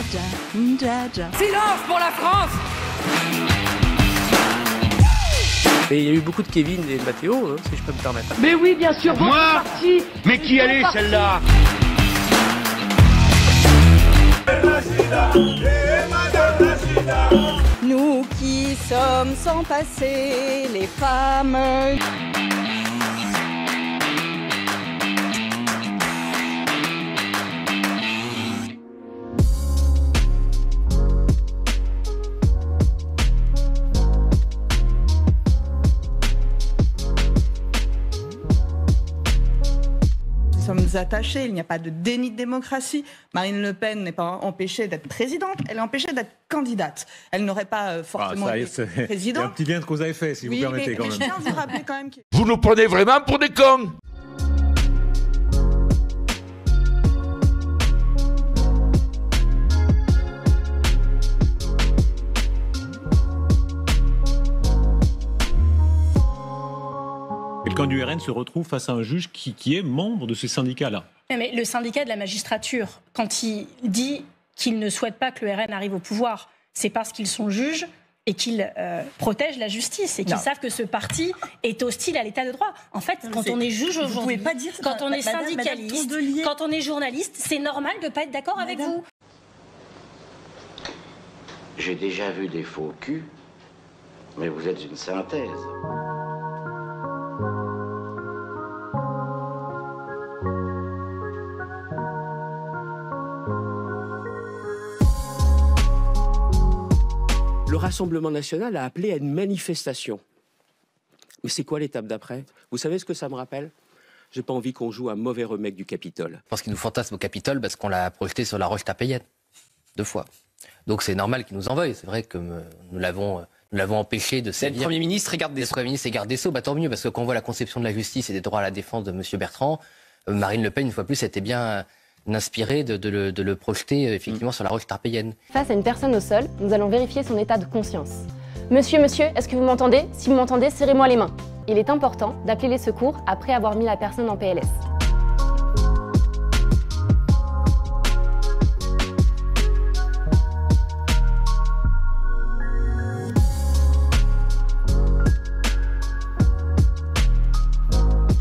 Silence pour la France! Et il y a eu beaucoup de Kevin et de Mathéo, hein, si je peux me permettre. Mais oui, bien sûr, Moi? Mais qui elle est celle-là? Nous qui sommes sans passé, les femmes. Nous sommes attachés, il n'y a pas de déni de démocratie. Marine Le Pen n'est pas empêchée d'être présidente, elle est empêchée d'être candidate. Elle n'aurait pas forcément été présidente. Il y a un petit lien de cause à effet, si vous permettez, quand même. Je tiens à vous rappeler quand même que... Vous nous prenez vraiment pour des cons? Et le camp du RN se retrouve face à un juge qui est membre de ce syndicat-là. Mais le syndicat de la magistrature, quand il dit qu'il ne souhaite pas que le RN arrive au pouvoir, c'est parce qu'ils sont juges et qu'ils protègent la justice et qu'ils savent que ce parti est hostile à l'état de droit. En fait, quand on est juge aujourd'hui, quand on est syndicaliste, quand on est journaliste, c'est normal de ne pas être d'accord avec vous. J'ai déjà vu des faux culs, mais vous êtes une synthèse. Le Rassemblement national a appelé à une manifestation. Mais c'est quoi l'étape d'après? Vous savez ce que ça me rappelle? J'ai pas envie qu'on joue un mauvais remake du Capitole. Je pense qu'il nous fantasme au Capitole parce qu'on l'a projeté sur la roche Tarpéienne 2 fois. Donc c'est normal qu'il nous en veuille. C'est vrai que nous l'avons empêché de servir. Le Premier ministre et garde des Sceaux. Le Premier ministre et garde des Sceaux, tant mieux, parce que quand on voit la conception de la justice et des droits à la défense de M. Bertrand, Marine Le Pen, une fois plus, était bien inspirée de le projeter effectivement sur la roche Tarpéienne. Face à une personne au sol, nous allons vérifier son état de conscience. Monsieur, est-ce que vous m'entendez? Si vous m'entendez, serrez-moi les mains. Il est important d'appeler les secours après avoir mis la personne en PLS.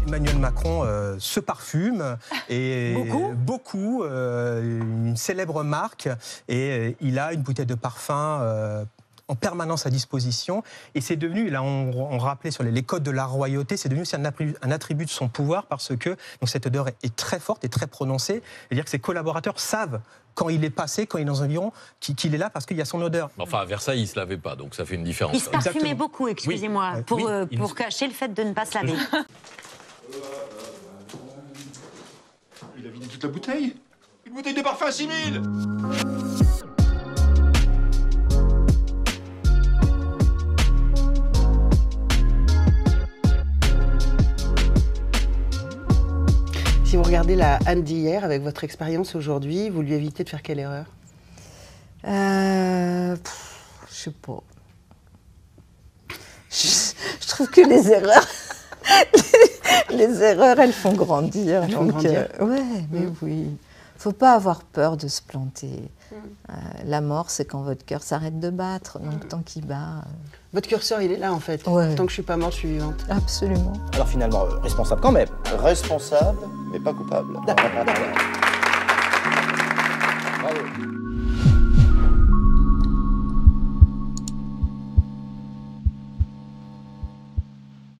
Emmanuel Macron se parfume et beaucoup une célèbre marque, et il a une bouteille de parfum en permanence à disposition, et c'est devenu, là on rappelait sur les codes de la royauté, c'est devenu aussi un attribut de son pouvoir, parce que donc, cette odeur est très forte et très prononcée, c'est-à-dire que ses collaborateurs savent quand il est passé, quand il est dans un environ, qu'il est là parce qu'il y a son odeur. Enfin, à Versailles, il ne se lavait pas, donc ça fait une différence. Il se parfumait beaucoup, excusez-moi, pour cacher le fait de ne pas se laver. Il a vidé toute la bouteille? Une bouteille de parfum à 6 000! Si vous regardez la Anne d'hier, avec votre expérience aujourd'hui, vous lui évitez de faire quelle erreur? Je sais pas. Je trouve que les erreurs... les erreurs, elles font grandir. Elles font grandir. Ouais, mais oui. Faut pas avoir peur de se planter. La mort, c'est quand votre cœur s'arrête de battre. Donc, tant qu'il bat... Votre curseur, il est là, en fait. Ouais. Tant que je suis pas morte, je suis vivante. Absolument. Alors finalement, responsable quand même. Responsable, mais pas coupable. D'accord. Bravo.